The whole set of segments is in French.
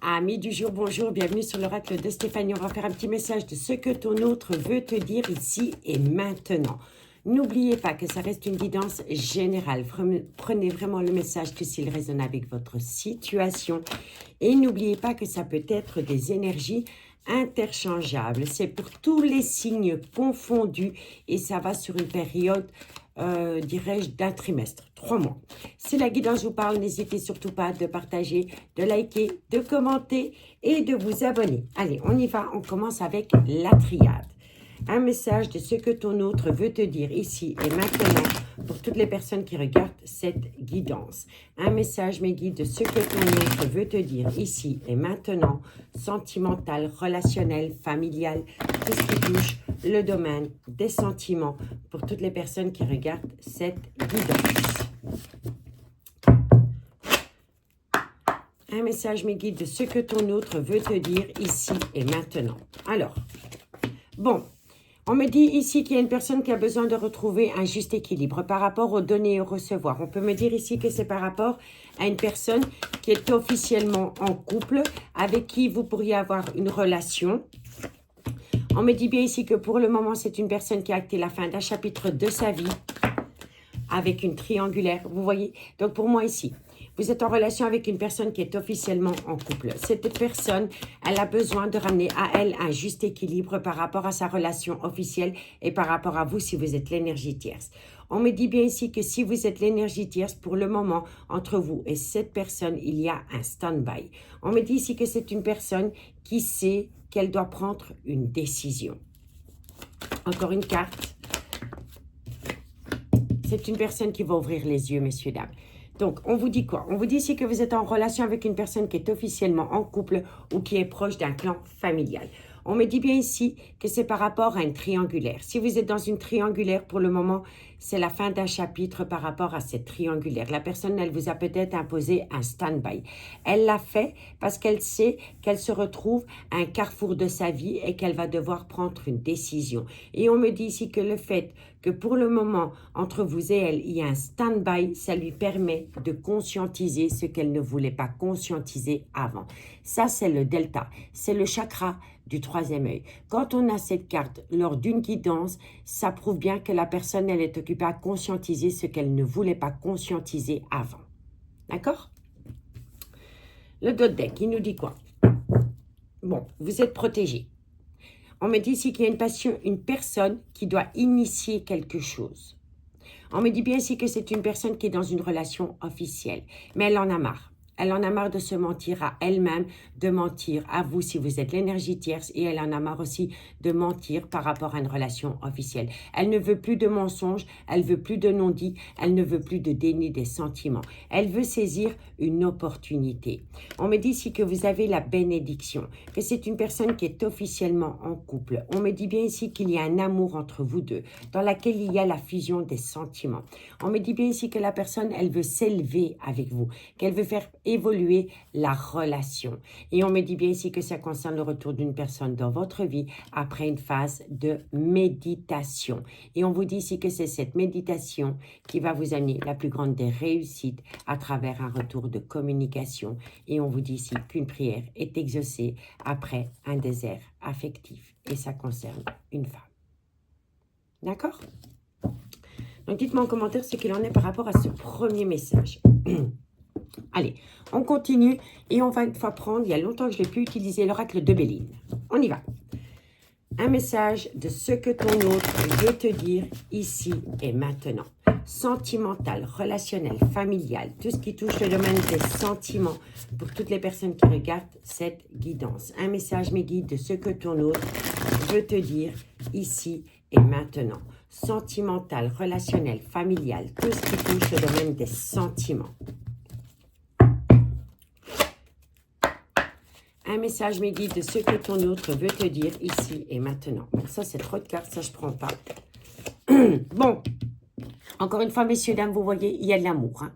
Amis du jour, bonjour, bienvenue sur l'oracle de Stéphanie. On va faire un petit message de ce que ton autre veut te dire ici et maintenant. N'oubliez pas que ça reste une guidance générale. Prenez vraiment le message que s'il résonne avec votre situation. Et n'oubliez pas que ça peut être des énergies interchangeables. C'est pour tous les signes confondus et ça va sur une période, dirais-je, d'un trimestre, 3 mois. Si la guidance vous parle, n'hésitez surtout pas de partager, de liker, de commenter et de vous abonner. Allez, on y va, on commence avec la triade. Un message de ce que ton autre veut te dire ici et maintenant pour toutes les personnes qui regardent cette guidance. Un message, mes guides, de ce que ton autre veut te dire ici et maintenant, sentimental, relationnel, familial, tout ce qui touche le domaine des sentiments pour toutes les personnes qui regardent cette guidance. Un message, mes guides, de ce que ton autre veut te dire ici et maintenant. Alors, bon, on me dit ici qu'il y a une personne qui a besoin de retrouver un juste équilibre par rapport aux donner et aux recevoir. On peut me dire ici que c'est par rapport à une personne qui est officiellement en couple, avec qui vous pourriez avoir une relation. On me dit bien ici que pour le moment, c'est une personne qui a acté la fin d'un chapitre de sa vie avec une triangulaire. Vous voyez? Donc pour moi ici, vous êtes en relation avec une personne qui est officiellement en couple. Cette personne, elle a besoin de ramener à elle un juste équilibre par rapport à sa relation officielle et par rapport à vous si vous êtes l'énergie tierce. On me dit bien ici que si vous êtes l'énergie tierce, pour le moment, entre vous et cette personne, il y a un stand-by. On me dit ici que c'est une personne qui sait qu'elle doit prendre une décision. Encore une carte. C'est une personne qui va ouvrir les yeux, messieurs, dames. Donc, on vous dit quoi? On vous dit ici que vous êtes en relation avec une personne qui est officiellement en couple ou qui est proche d'un clan familial. On me dit bien ici que c'est par rapport à une triangulaire. Si vous êtes dans une triangulaire, pour le moment, c'est la fin d'un chapitre par rapport à cette triangulaire. La personne, elle vous a peut-être imposé un stand-by. Elle l'a fait parce qu'elle sait qu'elle se retrouve à un carrefour de sa vie et qu'elle va devoir prendre une décision. Et on me dit ici que le fait que pour le moment, entre vous et elle, il y a un stand-by, ça lui permet de conscientiser ce qu'elle ne voulait pas conscientiser avant. Ça, c'est le delta. C'est le chakra du troisième œil. Quand on a cette carte lors d'une guidance, ça prouve bien que la personne, elle est occupée à conscientiser ce qu'elle ne voulait pas conscientiser avant. D'accord? Le dos de deck, il nous dit quoi? Bon, vous êtes protégé. On me dit ici qu'il y a une personne qui doit initier quelque chose. On me dit bien ici que c'est une personne qui est dans une relation officielle, mais elle en a marre. Elle en a marre de se mentir à elle-même, de mentir à vous si vous êtes l'énergie tierce et elle en a marre aussi de mentir par rapport à une relation officielle. Elle ne veut plus de mensonges, elle veut plus de non-dits, elle ne veut plus de déni des sentiments. Elle veut saisir une opportunité. On me dit ici que vous avez la bénédiction, que c'est une personne qui est officiellement en couple. On me dit bien ici qu'il y a un amour entre vous deux, dans laquelle il y a la fusion des sentiments. On me dit bien ici que la personne, elle veut s'élever avec vous, qu'elle veut faire évoluer la relation. Et on me dit bien ici que ça concerne le retour d'une personne dans votre vie après une phase de méditation. Et on vous dit ici que c'est cette méditation qui va vous amener la plus grande des réussites à travers un retour de communication. Et on vous dit ici qu'une prière est exaucée après un désert affectif. Et ça concerne une femme. D'accord? Donc dites-moi en commentaire ce qu'il en est par rapport à ce premier message. Allez, on continue et on va une fois prendre, il y a longtemps que je n'ai plus utilisé l'oracle de Béline. On y va. Un message de ce que ton autre veut te dire ici et maintenant. Sentimental, relationnel, familial, tout ce qui touche le domaine des sentiments pour toutes les personnes qui regardent cette guidance. Un message, mes guides, de ce que ton autre veut te dire ici et maintenant. Sentimental, relationnel, familial, tout ce qui touche le domaine des sentiments. Un message, mes guides, de ce que ton autre veut te dire ici et maintenant. Bon, ça, c'est trop de cartes, ça, je ne prends pas. Bon, encore une fois, messieurs, dames, vous voyez, il y a de l'amour. Hein.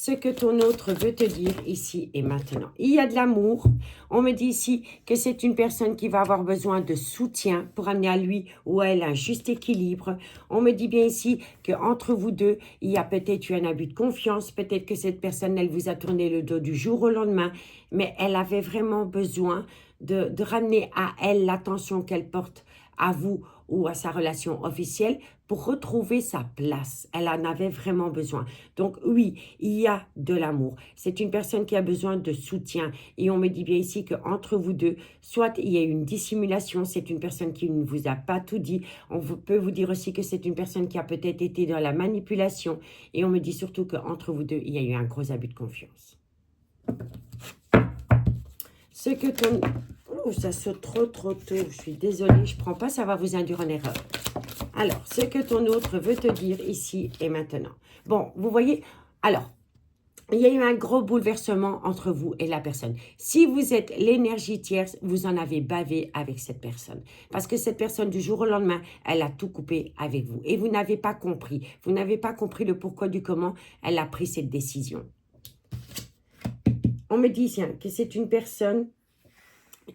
ce que ton autre veut te dire ici et maintenant. Il y a de l'amour. On me dit ici que c'est une personne qui va avoir besoin de soutien pour amener à lui ou à elle un juste équilibre. On me dit bien ici qu'entre vous deux, il y a peut-être eu un abus de confiance. Peut-être que cette personne, elle vous a tourné le dos du jour au lendemain, mais elle avait vraiment besoin de ramener à elle l'attention qu'elle porte à vous ou à sa relation officielle pour retrouver sa place. Elle en avait vraiment besoin. Donc oui, il y a de l'amour. C'est une personne qui a besoin de soutien. Et on me dit bien ici qu'entre vous deux, soit il y a une dissimulation, c'est une personne qui ne vous a pas tout dit. Peut vous dire aussi que c'est une personne qui a peut-être été dans la manipulation. Et on me dit surtout qu'entre vous deux, il y a eu un gros abus de confiance. Ce que ton... Oh, ça saute trop tôt. Je suis désolée, je ne prends pas, ça va vous induire en erreur. Alors, ce que ton autre veut te dire ici et maintenant. Bon, vous voyez, alors, il y a eu un gros bouleversement entre vous et la personne. Si vous êtes l'énergie tierce, vous en avez bavé avec cette personne. Parce que cette personne, du jour au lendemain, elle a tout coupé avec vous. Et vous n'avez pas compris. Vous n'avez pas compris le pourquoi du comment elle a pris cette décision. On me dit tiens, que c'est une personne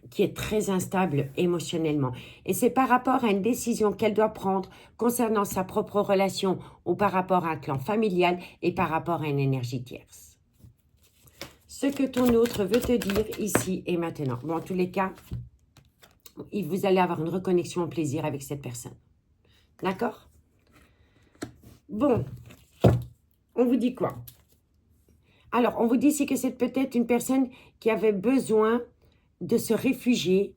qui est très instable émotionnellement. Et c'est par rapport à une décision qu'elle doit prendre concernant sa propre relation ou par rapport à un clan familial et par rapport à une énergie tierce. Ce que ton autre veut te dire ici et maintenant. Bon, en tous les cas, vous allez avoir une reconnexion au plaisir avec cette personne. D'accord? Bon, on vous dit quoi? Alors, on vous dit ici que c'est peut-être une personne qui avait besoin de se réfugier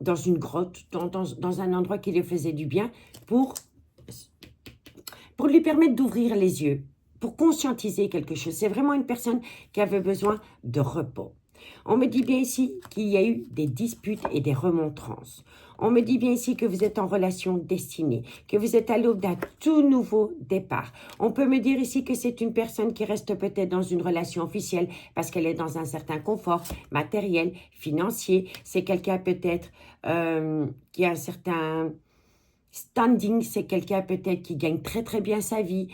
dans une grotte, dans un endroit qui lui faisait du bien, pour lui permettre d'ouvrir les yeux, pour conscientiser quelque chose. C'est vraiment une personne qui avait besoin de repos. On me dit bien ici qu'il y a eu des disputes et des remontrances. On me dit bien ici que vous êtes en relation destinée, que vous êtes à l'aube d'un tout nouveau départ. On peut me dire ici que c'est une personne qui reste peut-être dans une relation officielle parce qu'elle est dans un certain confort matériel, financier. C'est quelqu'un peut-être qui a un certain standing, c'est quelqu'un peut-être qui gagne très très bien sa vie.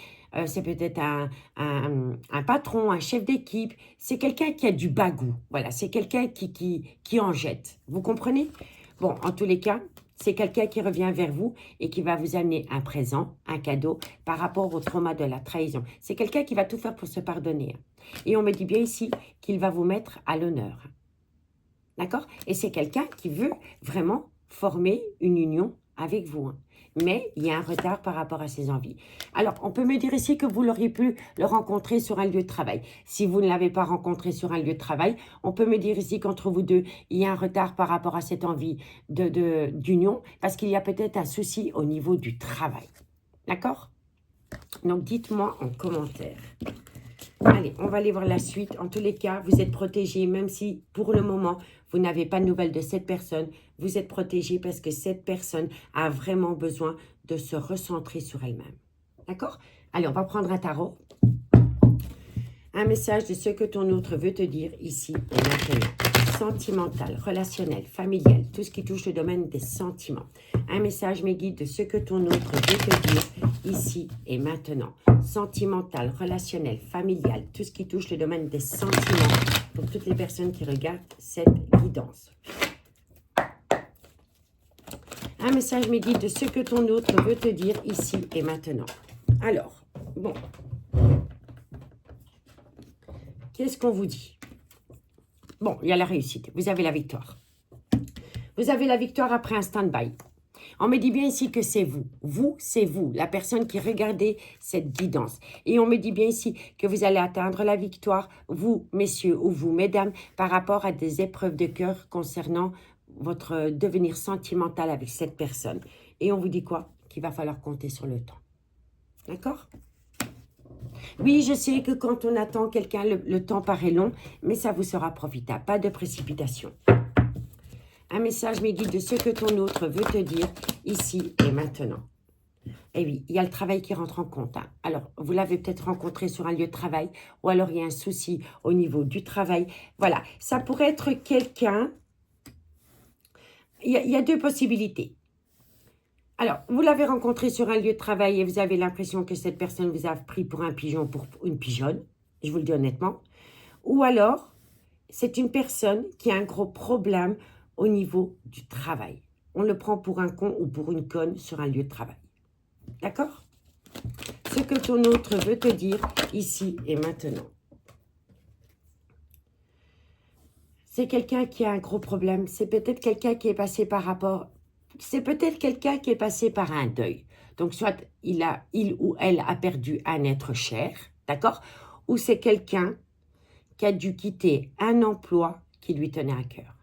C'est peut-être un patron, un chef d'équipe. C'est quelqu'un qui a du bagou. Voilà, c'est quelqu'un qui en jette. Vous comprenez? Bon, en tous les cas, c'est quelqu'un qui revient vers vous et qui va vous amener un présent, un cadeau par rapport au trauma de la trahison. C'est quelqu'un qui va tout faire pour se pardonner. Et on me dit bien ici qu'il va vous mettre à l'honneur. D'accord? Et c'est quelqu'un qui veut vraiment former une union avec vous. Mais il y a un retard par rapport à ses envies. Alors, on peut me dire ici que vous l'auriez pu le rencontrer sur un lieu de travail. Si vous ne l'avez pas rencontré sur un lieu de travail, on peut me dire ici qu'entre vous deux, il y a un retard par rapport à cette envie d'union, parce qu'il y a peut-être un souci au niveau du travail. D'accord? Donc, dites-moi en commentaire. Allez, on va aller voir la suite. En tous les cas, vous êtes protégés, même si pour le moment, vous n'avez pas de nouvelles de cette personne. Vous êtes protégés parce que cette personne a vraiment besoin de se recentrer sur elle-même. D'accord? Allez, on va prendre un tarot. Un message de ce que ton autre veut te dire ici et maintenant. Sentimental, relationnel, familial, tout ce qui touche le domaine des sentiments. Un message, mes guides, de ce que ton autre veut te dire ici et maintenant. Sentimental, relationnel, familial, tout ce qui touche le domaine des sentiments pour toutes les personnes qui regardent cette guidance. Un message, mes guides, de ce que ton autre veut te dire ici et maintenant. Alors, bon. Qu'est-ce qu'on vous dit? Bon, il y a la réussite. Vous avez la victoire. Vous avez la victoire après un stand-by. On me dit bien ici que c'est vous. Vous, c'est vous, la personne qui regardez cette guidance. Et on me dit bien ici que vous allez atteindre la victoire, vous, messieurs, ou vous, mesdames, par rapport à des épreuves de cœur concernant votre devenir sentimental avec cette personne. Et on vous dit quoi? Qu'il va falloir compter sur le temps. D'accord? Oui, je sais que quand on attend quelqu'un, le temps paraît long, mais ça vous sera profitable. Pas de précipitation. Un message, mes guides, de ce que ton autre veut te dire ici et maintenant. Et oui, il y a le travail qui rentre en compte. Hein. Alors, vous l'avez peut-être rencontré sur un lieu de travail, ou alors il y a un souci au niveau du travail. Voilà, ça pourrait être quelqu'un... Il y a deux possibilités. Alors, vous l'avez rencontré sur un lieu de travail et vous avez l'impression que cette personne vous a pris pour un pigeon, pour une pigeonne. je vous le dis honnêtement. Ou alors, c'est une personne qui a un gros problème au niveau du travail. On le prend pour un con ou pour une conne sur un lieu de travail. D'accord? Ce que ton autre veut te dire ici et maintenant. C'est quelqu'un qui a un gros problème. C'est peut-être quelqu'un qui est passé par rapport... C'est peut-être quelqu'un qui est passé par un deuil. Donc, soit il ou elle a perdu un être cher, d'accord? Ou c'est quelqu'un qui a dû quitter un emploi qui lui tenait à cœur.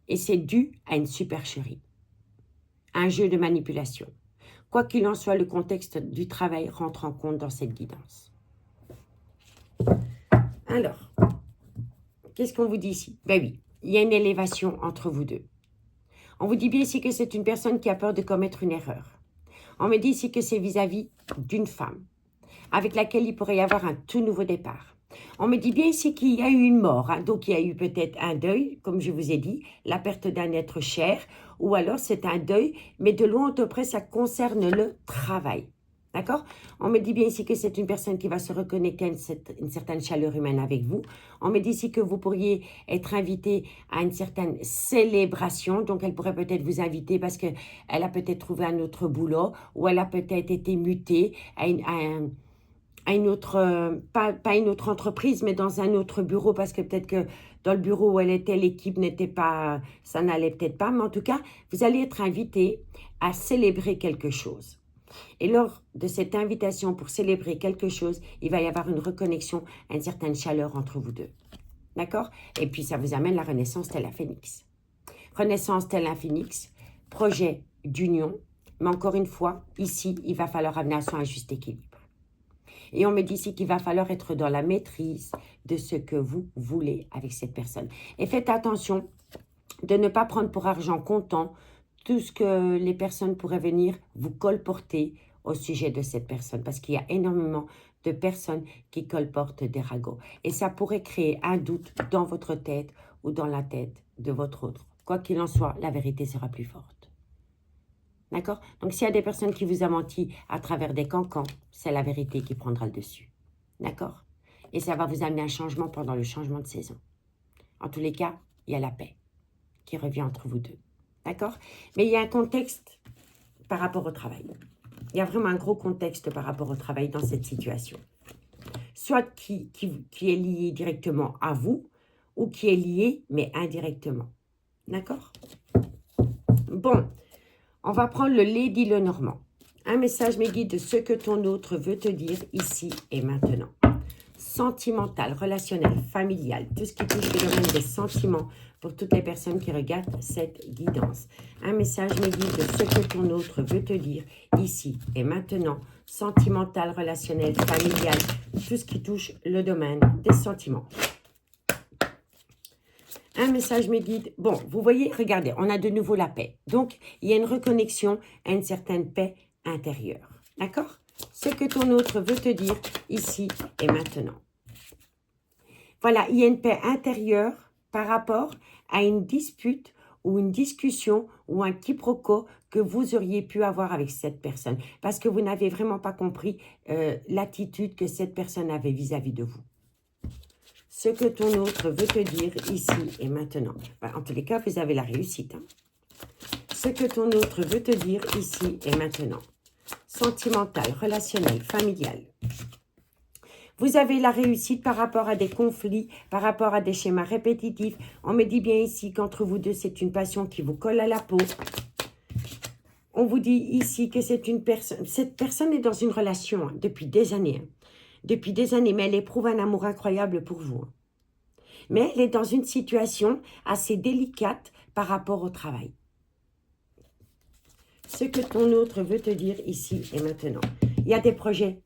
Et c'est dû à une supercherie, un jeu de manipulation. Quoi qu'il en soit, le contexte du travail rentre en compte dans cette guidance. Alors, qu'est-ce qu'on vous dit ici? Ben oui, il y a une élévation entre vous deux. On vous dit bien ici que c'est une personne qui a peur de commettre une erreur. On me dit ici que c'est vis-à-vis d'une femme avec laquelle il pourrait y avoir un tout nouveau départ. On me dit bien ici qu'il y a eu une mort, hein. Donc il y a eu peut-être un deuil, comme je vous ai dit, la perte d'un être cher, ou alors c'est un deuil, mais de loin de près, ça concerne le travail. D'accord? On me dit bien ici que c'est une personne qui va se reconnecter à une certaine chaleur humaine avec vous. On me dit ici que vous pourriez être invité à une certaine célébration. Donc, elle pourrait peut-être vous inviter parce qu'elle a peut-être trouvé un autre boulot ou elle a peut-être été mutée à une autre, pas une autre entreprise, mais dans un autre bureau, parce que peut-être que dans le bureau où elle était, l'équipe n'était pas, ça n'allait peut-être pas, mais en tout cas, vous allez être invité à célébrer quelque chose. Et lors de cette invitation pour célébrer quelque chose, il va y avoir une reconnexion, une certaine chaleur entre vous deux. D'accord? Et puis, ça vous amène la renaissance telle un phénix. Renaissance telle un phénix, projet d'union, mais encore une fois, ici, il va falloir amener à soi un juste équilibre. Et on me dit ici qu'il va falloir être dans la maîtrise de ce que vous voulez avec cette personne. Et faites attention de ne pas prendre pour argent comptant tout ce que les personnes pourraient venir vous colporter au sujet de cette personne. Parce qu'il y a énormément de personnes qui colportent des ragots. Et ça pourrait créer un doute dans votre tête ou dans la tête de votre autre. Quoi qu'il en soit, la vérité sera plus forte. D'accord? Donc, s'il y a des personnes qui vous ont menti à travers des cancans, c'est la vérité qui prendra le dessus. D'accord? Et ça va vous amener un changement pendant le changement de saison. En tous les cas, il y a la paix qui revient entre vous deux. D'accord? Mais il y a un contexte par rapport au travail. Il y a vraiment un gros contexte par rapport au travail dans cette situation. Soit qui est lié directement à vous, ou qui est lié, mais indirectement. D'accord? Bon. On va prendre le Lady Lenormand. Un message me guide de ce que ton autre veut te dire ici et maintenant. Sentimental, relationnel, familial, tout ce qui touche le domaine des sentiments pour toutes les personnes qui regardent cette guidance. Un message me guide de ce que ton autre veut te dire ici et maintenant. Sentimental, relationnel, familial, tout ce qui touche le domaine des sentiments. Un message me guide. Bon, vous voyez, regardez, on a de nouveau la paix. Donc, il y a une reconnexion à une certaine paix intérieure. D'accord? Ce que ton autre veut te dire ici et maintenant. Voilà, il y a une paix intérieure par rapport à une dispute ou une discussion ou un quiproquo que vous auriez pu avoir avec cette personne. Parce que vous n'avez vraiment pas compris l'attitude que cette personne avait vis-à-vis de vous. Ce que ton autre veut te dire ici et maintenant. Ben, en tous les cas, vous avez la réussite. Hein. Ce que ton autre veut te dire ici et maintenant. Sentimental, relationnel, familial. Vous avez la réussite par rapport à des conflits, par rapport à des schémas répétitifs. On me dit bien ici qu'entre vous deux, c'est une passion qui vous colle à la peau. On vous dit ici que c'est une personne... Cette personne est dans une relation hein, depuis des années. Hein. Depuis des années, mais elle éprouve un amour incroyable pour vous. Mais elle est dans une situation assez délicate par rapport au travail. Ce que ton autre veut te dire ici et maintenant. Il y a des projets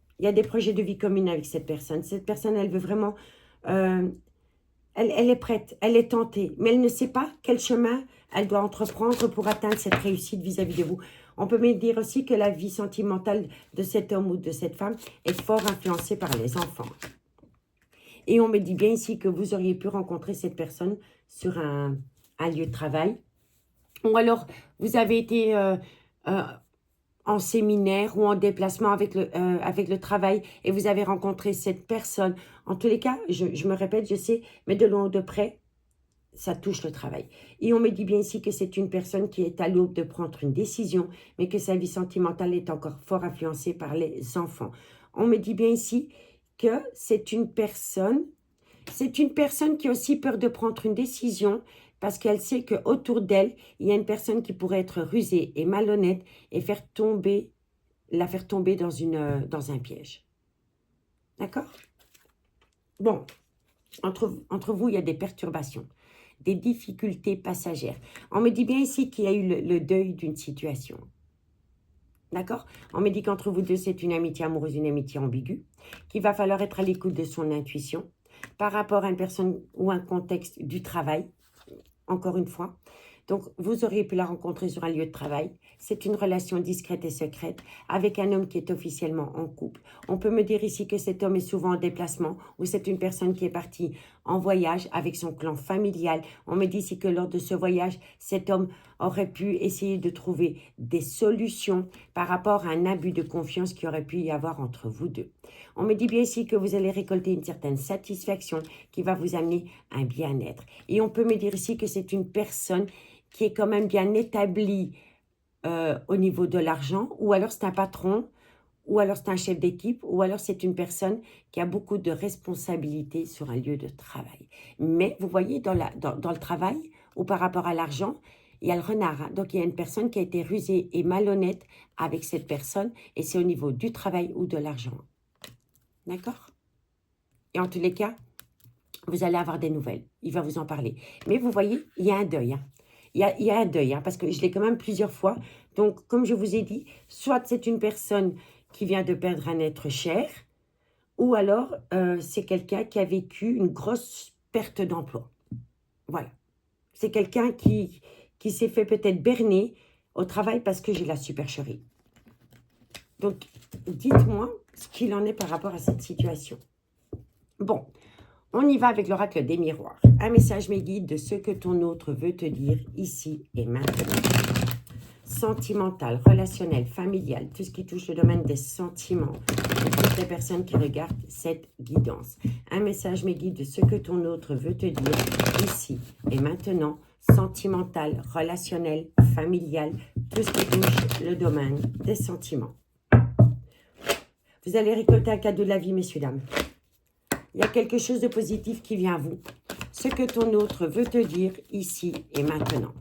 de vie commune avec cette personne. Cette personne, elle veut vraiment... elle est prête, elle est tentée, mais elle ne sait pas quel chemin elle doit entreprendre pour atteindre cette réussite vis-à-vis de vous. On peut me dire aussi que la vie sentimentale de cet homme ou de cette femme est fort influencée par les enfants. Et on me dit bien ici que vous auriez pu rencontrer cette personne sur un lieu de travail. Ou alors, vous avez été en séminaire ou en déplacement avec le travail et vous avez rencontré cette personne. En tous les cas, je me répète, je sais, mais de loin ou de près, ça touche le travail. Et on me dit bien ici que c'est une personne qui est à l'aube de prendre une décision, mais que sa vie sentimentale est encore fort influencée par les enfants. On me dit bien ici que c'est une personne qui a aussi peur de prendre une décision parce qu'elle sait qu'autour d'elle, il y a une personne qui pourrait être rusée et malhonnête et la faire tomber dans un piège. D'accord? Bon, entre vous, il y a des perturbations, des difficultés passagères. On me dit bien ici qu'il y a eu le deuil d'une situation. D'accord? On me dit qu'entre vous deux, c'est une amitié amoureuse, une amitié ambiguë, qu'il va falloir être à l'écoute de son intuition par rapport à une personne ou un contexte du travail, encore une fois. Donc, vous auriez pu la rencontrer sur un lieu de travail. C'est une relation discrète et secrète avec un homme qui est officiellement en couple. On peut me dire ici que cet homme est souvent en déplacement ou c'est une personne qui est partie en voyage avec son clan familial. On me dit ici que lors de ce voyage, cet homme aurait pu essayer de trouver des solutions par rapport à un abus de confiance qui aurait pu y avoir entre vous deux. On me dit bien ici que vous allez récolter une certaine satisfaction qui va vous amener un bien-être. Et on peut me dire ici que c'est une personne qui est quand même bien établie au niveau de l'argent, ou alors c'est un patron, ou alors c'est un chef d'équipe, ou alors c'est une personne qui a beaucoup de responsabilités sur un lieu de travail. Mais vous voyez, dans le travail, ou par rapport à l'argent, il y a le renard. Hein. Donc, il y a une personne qui a été rusée et malhonnête avec cette personne, et c'est au niveau du travail ou de l'argent. D'accord? Et en tous les cas, vous allez avoir des nouvelles. Il va vous en parler. Mais vous voyez, il y a un deuil. Hein. Il y a un deuil, hein, parce que je l'ai quand même plusieurs fois. Donc, comme je vous ai dit, soit c'est une personne qui vient de perdre un être cher, ou alors c'est quelqu'un qui a vécu une grosse perte d'emploi. Voilà. C'est quelqu'un qui s'est fait peut-être berner au travail parce que j'ai la supercherie. Donc, dites-moi ce qu'il en est par rapport à cette situation. Bon, on y va avec l'oracle des miroirs. Un message mes guides de ce que ton autre veut te dire ici et maintenant. Sentimental, relationnel, familial, tout ce qui touche le domaine des sentiments. Pour toutes les personnes qui regardent cette guidance. Un message mes guides de ce que ton autre veut te dire ici et maintenant. Sentimental, relationnel, familial, tout ce qui touche le domaine des sentiments. Vous allez récolter un cadeau de la vie, messieurs, dames. Il y a quelque chose de positif qui vient à vous. Ce que ton autre veut te dire ici et maintenant.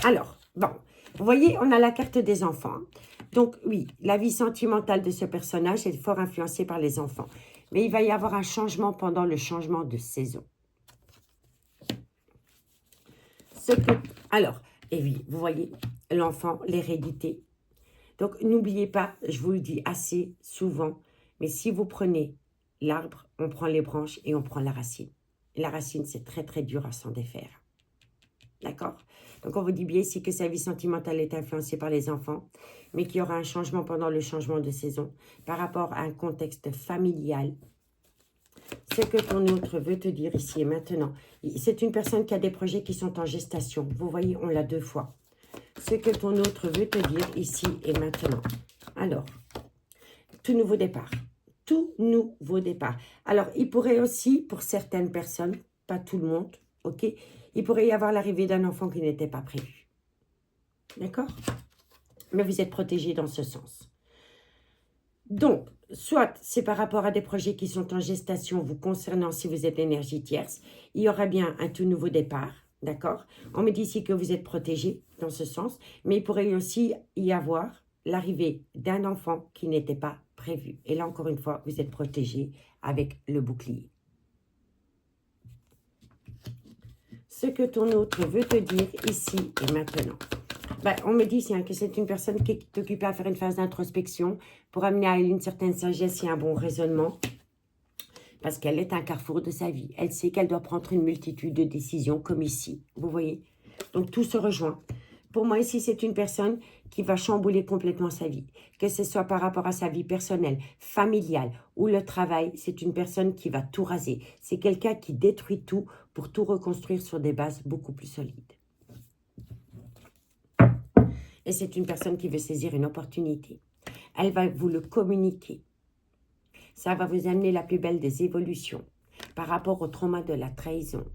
Alors, bon, vous voyez, on a la carte des enfants. Donc, oui, la vie sentimentale de ce personnage est fort influencée par les enfants. Mais il va y avoir un changement pendant le changement de saison. Alors, et oui, vous voyez, l'enfant, l'hérédité. Donc, n'oubliez pas, je vous le dis assez souvent, mais si vous prenez l'arbre, on prend les branches et on prend la racine. Et la racine, c'est très, très dur à s'en défaire. D'accord? Donc, on vous dit bien ici que sa vie sentimentale est influencée par les enfants, mais qu'il y aura un changement pendant le changement de saison par rapport à un contexte familial. Ce que ton autre veut te dire ici et maintenant. C'est une personne qui a des projets qui sont en gestation. Vous voyez, on l'a 2 fois. Ce que ton autre veut te dire ici et maintenant. Alors, tout nouveau départ. Tout nouveau départ. Alors, il pourrait aussi, pour certaines personnes, pas tout le monde, ok, il pourrait y avoir l'arrivée d'un enfant qui n'était pas prévu. D'accord? Mais vous êtes protégé dans ce sens. Donc, soit c'est par rapport à des projets qui sont en gestation vous concernant si vous êtes énergie tierce, il y aura bien un tout nouveau départ, d'accord? On me dit ici que vous êtes protégé dans ce sens, mais il pourrait aussi y avoir l'arrivée d'un enfant qui n'était pas prévu. Et là, encore une fois, vous êtes protégé avec le bouclier. Ce que ton autre veut te dire ici et maintenant. Ben, on me dit que c'est une personne qui est occupée à faire une phase d'introspection pour amener à elle une certaine sagesse et un bon raisonnement. Parce qu'elle est un carrefour de sa vie. Elle sait qu'elle doit prendre une multitude de décisions comme ici. Vous voyez? Donc tout se rejoint. Pour moi ici, c'est une personne qui va chambouler complètement sa vie. Que ce soit par rapport à sa vie personnelle, familiale ou le travail, c'est une personne qui va tout raser. C'est quelqu'un qui détruit tout pour tout reconstruire sur des bases beaucoup plus solides. Et c'est une personne qui veut saisir une opportunité. Elle va vous le communiquer. Ça va vous amener la plus belle des évolutions par rapport au trauma de la trahison.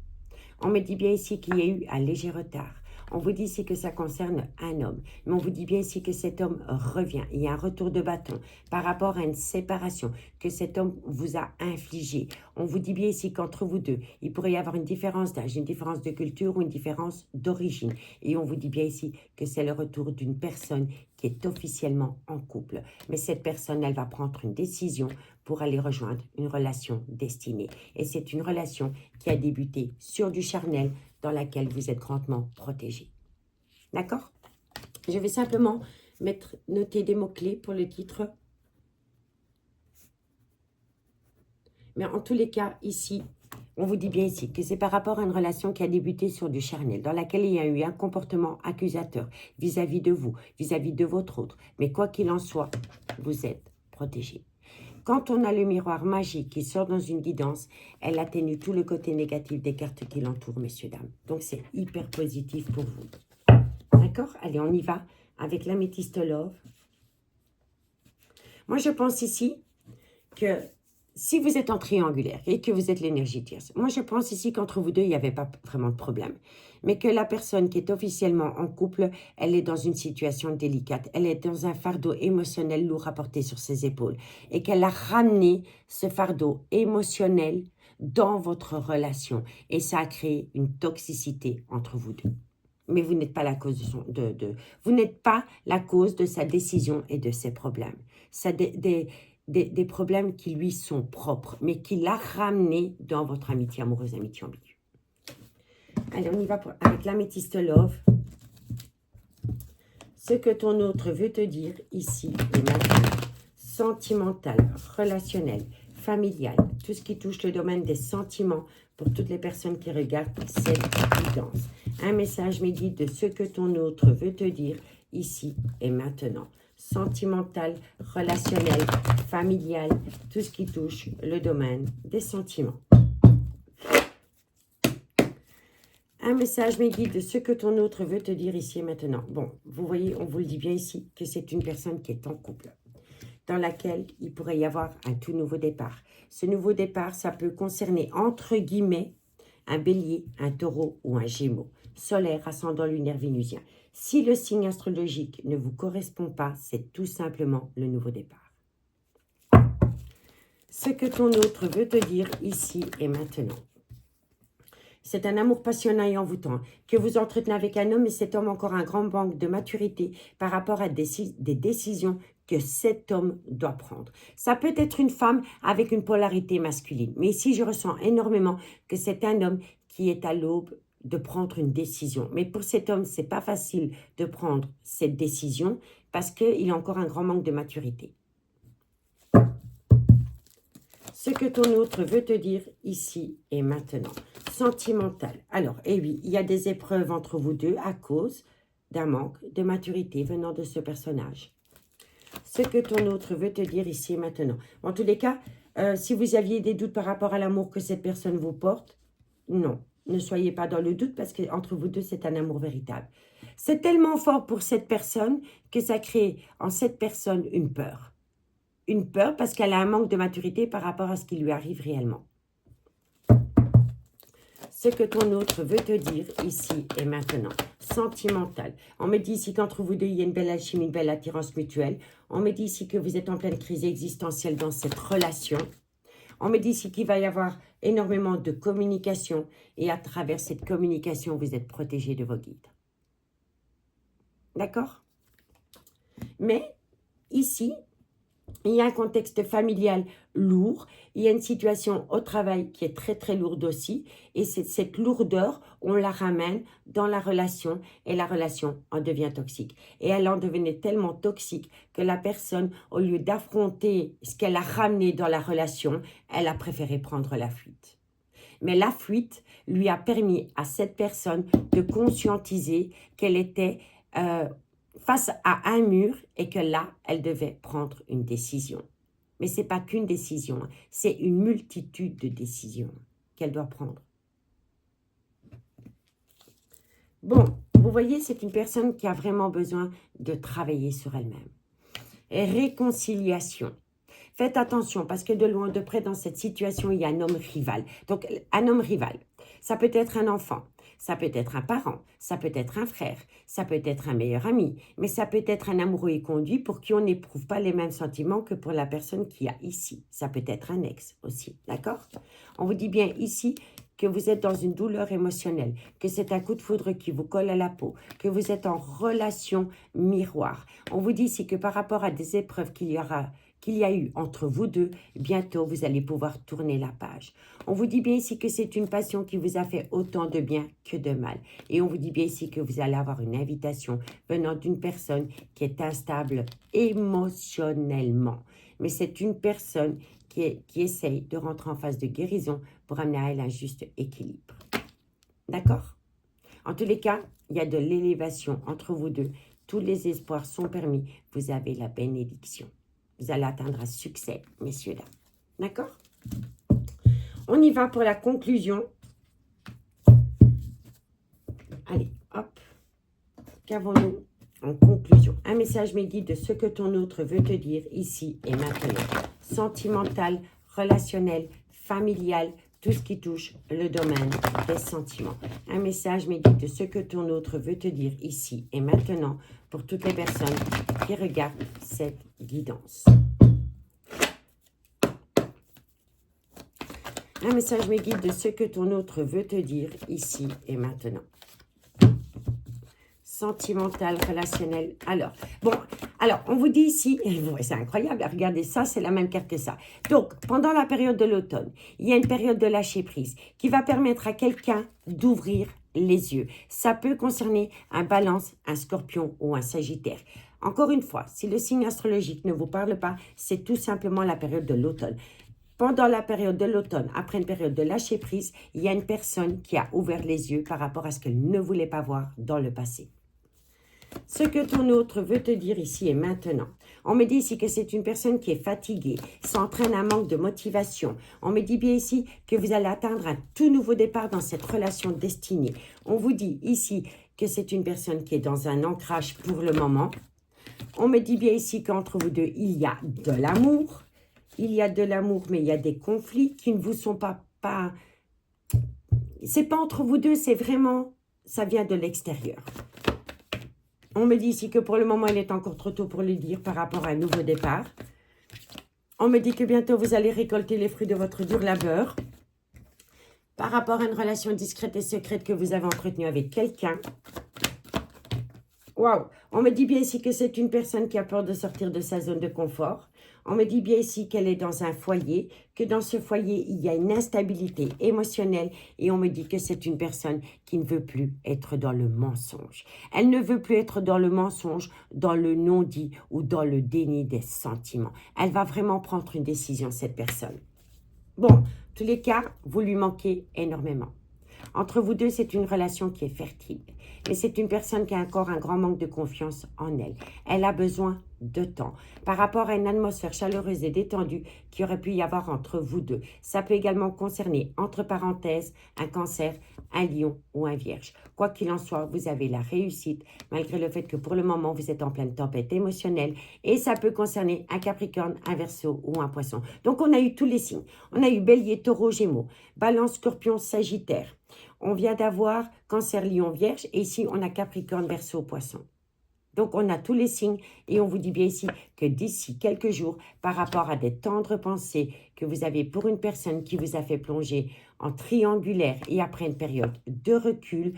On me dit bien ici qu'il y a eu un léger retard. On vous dit ici que ça concerne un homme. Mais on vous dit bien ici que cet homme revient. Il y a un retour de bâton par rapport à une séparation que cet homme vous a infligée. On vous dit bien ici qu'entre vous deux, il pourrait y avoir une différence d'âge, une différence de culture ou une différence d'origine. Et on vous dit bien ici que c'est le retour d'une personne qui est officiellement en couple. Mais cette personne, elle va prendre une décision pour aller rejoindre une relation destinée. Et c'est une relation qui a débuté sur du charnel dans laquelle vous êtes grandement protégé. D'accord? Je vais simplement noter des mots-clés pour le titre. Mais en tous les cas, ici, on vous dit bien ici que c'est par rapport à une relation qui a débuté sur du charnel, dans laquelle il y a eu un comportement accusateur vis-à-vis de vous, vis-à-vis de votre autre. Mais quoi qu'il en soit, vous êtes protégé. Quand on a le miroir magique qui sort dans une guidance, elle atténue tout le côté négatif des cartes qui l'entourent, messieurs, dames. Donc, c'est hyper positif pour vous. D'accord? Allez, on y va avec l'améthyste love. Moi, je pense ici que si vous êtes en triangulaire et que vous êtes l'énergie tierce, moi, je pense ici qu'entre vous deux, il n'y avait pas vraiment de problème. Mais que la personne qui est officiellement en couple, elle est dans une situation délicate. Elle est dans un fardeau émotionnel lourd à porter sur ses épaules. Et qu'elle a ramené ce fardeau émotionnel dans votre relation. Et ça a créé une toxicité entre vous deux. Mais vous n'êtes pas la cause vous n'êtes pas la cause de sa décision et de ses problèmes. Ça, des problèmes qui lui sont propres, mais qu'il a ramenés dans votre amitié amoureuse, amitié ambiguë. Allez, on y va avec l'améthyste love. Ce que ton autre veut te dire ici et maintenant, sentimental, relationnel, familial, tout ce qui touche le domaine des sentiments pour toutes les personnes qui regardent cette guidance. Un message me guide de ce que ton autre veut te dire ici et maintenant. Sentimental, relationnel, familial, tout ce qui touche le domaine des sentiments. Un message me guide de ce que ton autre veut te dire ici et maintenant. Bon, vous voyez, on vous le dit bien ici, que c'est une personne qui est en couple, dans laquelle il pourrait y avoir un tout nouveau départ. Ce nouveau départ, ça peut concerner, entre guillemets, un bélier, un taureau ou un gémeau, solaire, ascendant lunaire vénusien. Si le signe astrologique ne vous correspond pas, c'est tout simplement le nouveau départ. Ce que ton autre veut te dire ici et maintenant. C'est un amour passionnant et envoûtant que vous entretenez avec un homme et cet homme a encore un grand manque de maturité par rapport à des décisions que cet homme doit prendre. Ça peut être une femme avec une polarité masculine, mais ici je ressens énormément que c'est un homme qui est à l'aube de prendre une décision. Mais pour cet homme, c'est pas facile de prendre cette décision parce qu'il a encore un grand manque de maturité. Ce que ton autre veut te dire ici et maintenant. Sentimental. Alors, eh oui, il y a des épreuves entre vous deux à cause d'un manque de maturité venant de ce personnage. Ce que ton autre veut te dire ici et maintenant. En tous les cas, si vous aviez des doutes par rapport à l'amour que cette personne vous porte, non, ne soyez pas dans le doute parce qu'entre vous deux, c'est un amour véritable. C'est tellement fort pour cette personne que ça crée en cette personne une peur. Une peur parce qu'elle a un manque de maturité par rapport à ce qui lui arrive réellement. Ce que ton autre veut te dire ici et maintenant. Sentimental. On me dit ici qu'entre vous deux, il y a une belle alchimie, une belle attirance mutuelle. On me dit ici que vous êtes en pleine crise existentielle dans cette relation. On me dit ici qu'il va y avoir énormément de communication et à travers cette communication, vous êtes protégé de vos guides. D'accord? Mais ici, il y a un contexte familial lourd, il y a une situation au travail qui est très très lourde aussi et cette lourdeur, on la ramène dans la relation et la relation en devient toxique. Et elle en devenait tellement toxique que la personne, au lieu d'affronter ce qu'elle a ramené dans la relation, elle a préféré prendre la fuite. Mais la fuite lui a permis à cette personne de conscientiser qu'elle était face à un mur et que là, elle devait prendre une décision. Mais ce n'est pas qu'une décision, c'est une multitude de décisions qu'elle doit prendre. Bon, vous voyez, c'est une personne qui a vraiment besoin de travailler sur elle-même. Et réconciliation. Faites attention parce que de loin, de près, dans cette situation, il y a un homme rival. Donc, un homme rival, ça peut être un enfant, ça peut être un parent, ça peut être un frère, ça peut être un meilleur ami, mais ça peut être un amoureux éconduit pour qui on n'éprouve pas les mêmes sentiments que pour la personne qui a ici. Ça peut être un ex aussi, d'accord? On vous dit bien ici que vous êtes dans une douleur émotionnelle, que c'est un coup de foudre qui vous colle à la peau, que vous êtes en relation miroir. On vous dit ici que par rapport à des épreuves qu'il y a eu entre vous deux, bientôt vous allez pouvoir tourner la page. On vous dit bien ici que c'est une passion qui vous a fait autant de bien que de mal. Et on vous dit bien ici que vous allez avoir une invitation venant d'une personne qui est instable émotionnellement. Mais c'est une personne qui essaye de rentrer en phase de guérison pour amener à elle un juste équilibre. D'accord? En tous les cas, il y a de l'élévation entre vous deux. Tous les espoirs sont permis. Vous avez la bénédiction. Vous allez atteindre un succès, messieurs, dames. D'accord? On y va pour la conclusion. Allez, hop. Qu'avons-nous en conclusion? Un message me guide de ce que ton autre veut te dire ici et maintenant. Sentimental, relationnel, familial, tout ce qui touche le domaine des sentiments. Un message me guide de ce que ton autre veut te dire ici et maintenant pour toutes les personnes qui regardent cette guidance. Un message me guide de ce que ton autre veut te dire ici et maintenant. Sentimental, relationnel. Alors, on vous dit ici, c'est incroyable, regardez ça, c'est la même carte que ça. Donc, pendant la période de l'automne, il y a une période de lâcher prise qui va permettre à quelqu'un d'ouvrir les yeux. Ça peut concerner un Balance, un Scorpion ou un Sagittaire. Encore une fois, si le signe astrologique ne vous parle pas, c'est tout simplement la période de l'automne. Pendant la période de l'automne, après une période de lâcher prise, il y a une personne qui a ouvert les yeux par rapport à ce qu'elle ne voulait pas voir dans le passé. Ce que ton autre veut te dire ici et maintenant. On me dit ici que c'est une personne qui est fatiguée, s'entraîne un manque de motivation. On me dit bien ici que vous allez atteindre un tout nouveau départ dans cette relation destinée. On vous dit ici que c'est une personne qui est dans un ancrage pour le moment. On me dit bien ici qu'entre vous deux, il y a de l'amour. Il y a de l'amour, mais il y a des conflits qui ne vous sont pas... C'est pas entre vous deux, c'est vraiment... Ça vient de l'extérieur. On me dit ici que pour le moment, il est encore trop tôt pour le dire par rapport à un nouveau départ. On me dit que bientôt, vous allez récolter les fruits de votre dur labeur. Par rapport à une relation discrète et secrète que vous avez entretenue avec quelqu'un. Waouh! On me dit bien ici que c'est une personne qui a peur de sortir de sa zone de confort. On me dit bien ici qu'elle est dans un foyer, que dans ce foyer, il y a une instabilité émotionnelle et on me dit que c'est une personne qui ne veut plus être dans le mensonge. Elle ne veut plus être dans le mensonge, dans le non-dit ou dans le déni des sentiments. Elle va vraiment prendre une décision, cette personne. Bon, tous les cas, vous lui manquez énormément. Entre vous deux, c'est une relation qui est fertile. Mais c'est une personne qui a encore un grand manque de confiance en elle. Elle a besoin de temps. Par rapport à une atmosphère chaleureuse et détendue qui aurait pu y avoir entre vous deux. Ça peut également concerner, entre parenthèses, un Cancer, un Lion ou un Vierge. Quoi qu'il en soit, vous avez la réussite, malgré le fait que pour le moment, vous êtes en pleine tempête émotionnelle. Et ça peut concerner un Capricorne, un Verseau ou un Poisson. Donc, on a eu tous les signes. On a eu Bélier, Taureau, Gémeaux, Balance, Scorpion, Sagittaire. On vient d'avoir Cancer, Lion, Vierge. Et ici, on a Capricorne, Verseau, Poisson. Donc, on a tous les signes et on vous dit bien ici que d'ici quelques jours, par rapport à des tendres pensées que vous avez pour une personne qui vous a fait plonger en triangulaire et après une période de recul,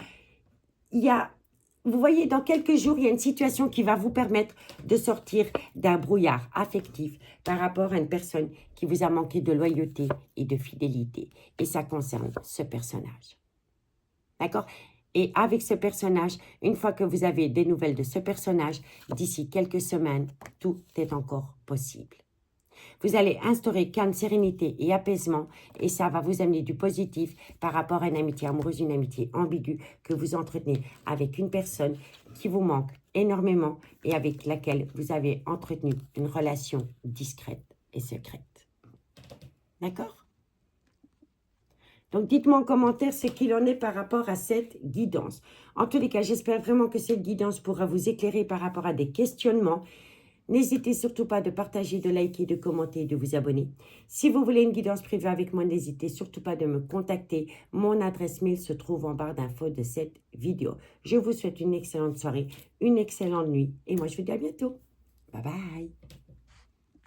vous voyez, dans quelques jours, il y a une situation qui va vous permettre de sortir d'un brouillard affectif par rapport à une personne qui vous a manqué de loyauté et de fidélité. Et ça concerne ce personnage. D'accord ? Et avec ce personnage, une fois que vous avez des nouvelles de ce personnage, d'ici quelques semaines, tout est encore possible. Vous allez instaurer calme, sérénité et apaisement et ça va vous amener du positif par rapport à une amitié amoureuse, une amitié ambiguë que vous entretenez avec une personne qui vous manque énormément et avec laquelle vous avez entretenu une relation discrète et secrète. D'accord ? Donc, dites-moi en commentaire ce qu'il en est par rapport à cette guidance. En tous les cas, j'espère vraiment que cette guidance pourra vous éclairer par rapport à des questionnements. N'hésitez surtout pas de partager, de liker, de commenter, de vous abonner. Si vous voulez une guidance privée avec moi, n'hésitez surtout pas de me contacter. Mon adresse mail se trouve en barre d'infos de cette vidéo. Je vous souhaite une excellente soirée, une excellente nuit et moi je vous dis à bientôt. Bye bye.